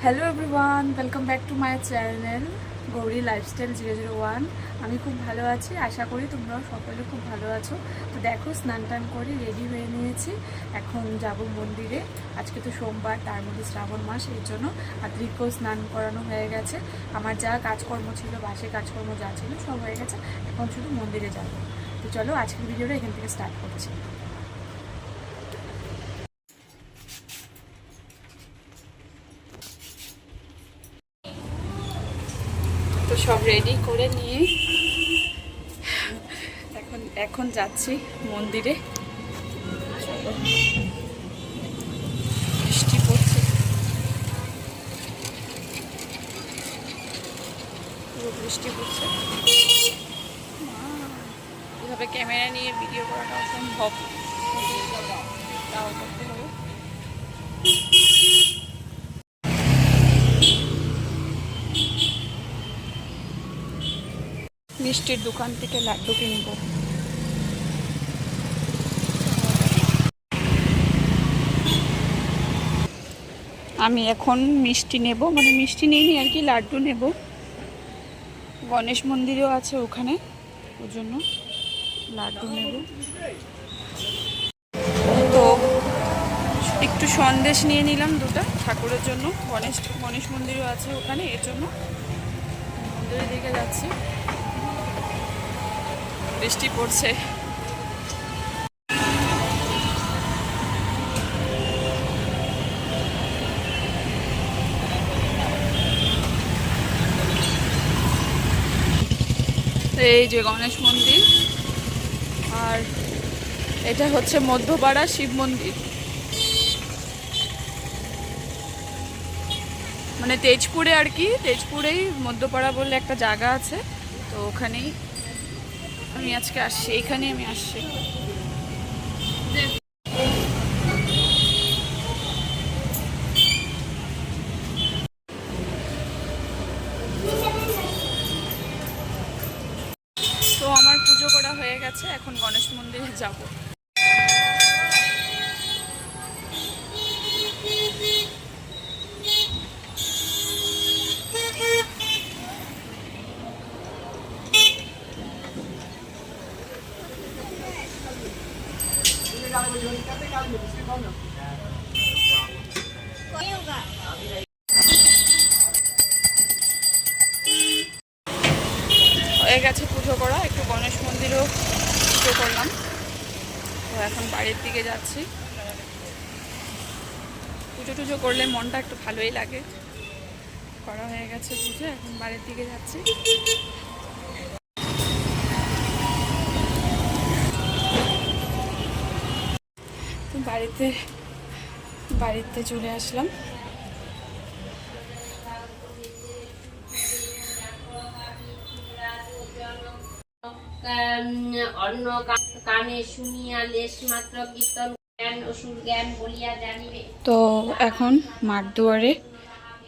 Hello everyone, welcome back to my channel Gauri lifestyle 001। আমি খুব ভালো আছি, আশা করি তোমরাও সকলে খুব ভালো আছো। তো দেখো, স্নান টান করে রেডি হয়ে নিয়েছি, এখন যাব মন্দিরে। আজকে তো সোমবার, তার মধ্যে শ্রাবণ মাস, এর জন্য আদ্রিককেও স্নান করানো হয়ে গেছে। আমার যা কাজকর্ম ছিল, বাসে কাজকর্ম যা ছিল সব হয়ে গেছে, এখন শুধু মন্দিরে যাব। তো চলো আজকের ভিডিওটা এখান থেকে স্টার্ট করছি। তো সব রেডি করে নিয়ে এখন যাচ্ছি মন্দিরে। বৃষ্টি পড়ছে, পুরো বৃষ্টি পড়ছে। এভাবে ক্যামেরা নিয়ে ভিডিও করাটা অসম্ভব, তাও করতে হবে। মিষ্টির দোকান থেকে লাড্ডু কিনবো। আমি এখন মিষ্টি নেব, মানে মিষ্টি নিইনি আর কি, লাড্ডু নেব। গণেশ মন্দিরেও আছে ওখানে, ওর জন্য লাড্ডু নেব। তো একটু সন্দেশ নিয়ে নিলাম দুটো ঠাকুরের জন্য, গণেশ মন্দিরও আছে ওখানে, এর জন্য মন্দিরের দিকে যাচ্ছি। বৃষ্টি পড়ছে। এই যে গণেশ মন্দির, আর এটা হচ্ছে মধ্যপাড়া শিব মন্দির, মানে তেজপুরে আর কি। তেজপুরেই মধ্যপাড়া বলে একটা জায়গা আছে, তো ওখানেই আমি আজকে আসছি, এখানেই আমি আসছি। তো আমার পুজো করা হয়ে গেছে, এখন গণেশ মন্দিরে যাব। হয়ে গেছে পুজো করা, একটু গণেশ মন্দিরেও পুজো করলাম। তো এখন বাড়ির দিকে যাচ্ছি। পুজো টুজো করলে মনটা একটু ভালোই লাগে। করা হয়ে গেছে পুজো, এখন বাড়ির দিকে যাচ্ছি। তো বাড়িতে চলে আসলাম। অন্য কানে শুনিয়া লেশ মাত্র কীর্তন জ্ঞান অসুর জ্ঞান বলিয়া জানিবে। তো এখন মাঠ দুয়ারে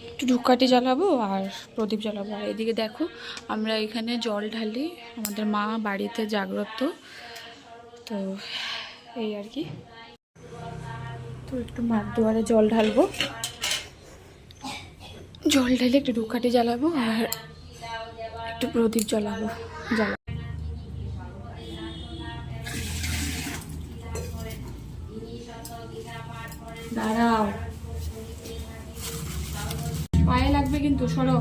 একটু ধূপকাঠি জ্বালাবো আর প্রদীপ জ্বালাবো। আর এদিকে দেখো, আমরা এখানে জল ঢালি, আমাদের মা বাড়িতে জাগ্রত, তো এই আর কি। তো একটু মাঠ দুয়ারে জল ঢালবো, জল ঢালে একটু ধূপকাঠি জ্বালাবো আর একটু প্রদীপ জ্বালাবো। দাঁড়াও, পায়ে লাগবে কিন্তু, সরো।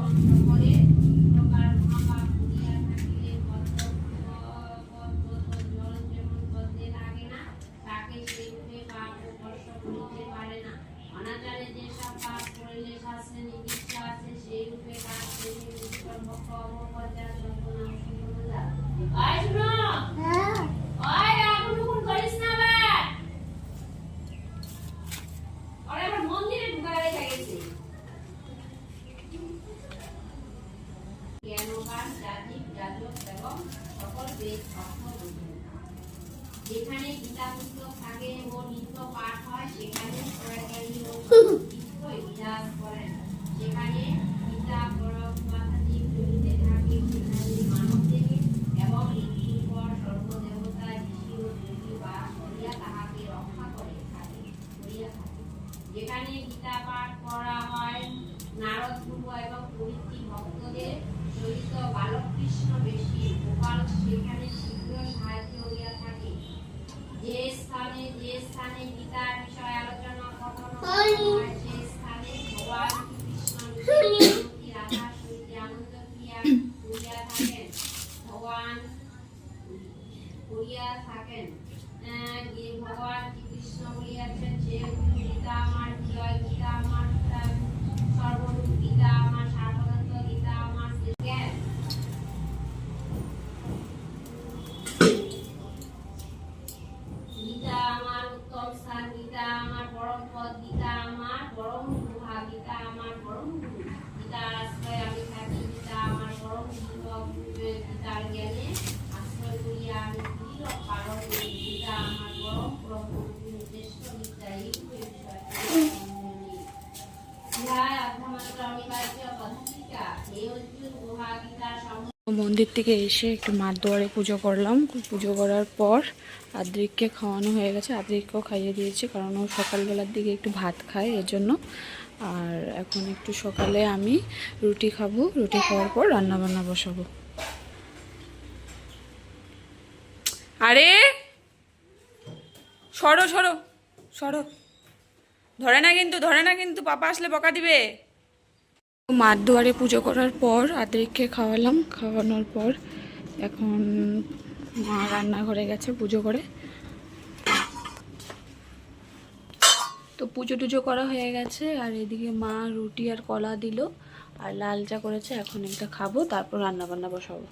যেখানে গীতা পুস্তক থাকে ও নিত্য পাঠ হয়, সেখানে ইতিহাস করেন, সেখানে গীতা পরমাত্মিক জড়িতে থাকে, সেখানে মানব দেহে এবং মৃত্যুর পর সর্বদেবতা ঋষি ও পিতার আশ্রয়ে আমি থাকি, পিতা আমার পরম যুবক, পিতার জ্ঞানে আশ্রয় করিয়া আমি দৃঢ় পালন করি। পিতা আমার পরম প্রভু, তিনি শ্রেষ্ঠ বিদ্যা, এই বিষয় ইহাই অর্ধমাত্র অনিবার্য পদাধিকা। হে অর্জুন, গুহা গীতা মন্দির থেকে এসে একটু মার দুয়ারে পুজো করলাম। পুজো করার পর আদ্রিককে খাওয়ানো হয়ে গেছে, আদ্রিককেও খাইয়ে দিয়েছি, কারণ ও সকালবেলার দিকে একটু ভাত খায় এর জন্য। আর এখন একটু সকালে আমি রুটি খাবো, রুটি খাওয়ার পর রান্নাবান্না বসাবো। আরে সরো সরো সরো, ধরে না কিন্তু, ধরে না কিন্তু, পাপা আসলে বকা দিবে। মার দুয়ারে পুজো করার পর আদ্রিককে খাওয়ালাম, খাওয়ানোর পর এখন মা রান্নাঘরে গেছে পুজো করে। তো পুজো টুজো করা হয়ে গেছে, আর এদিকে মা রুটি আর কলা দিল আর লাল চা করেছে। এখন এটা খাবো, তারপর রান্না বান্না বসাবো।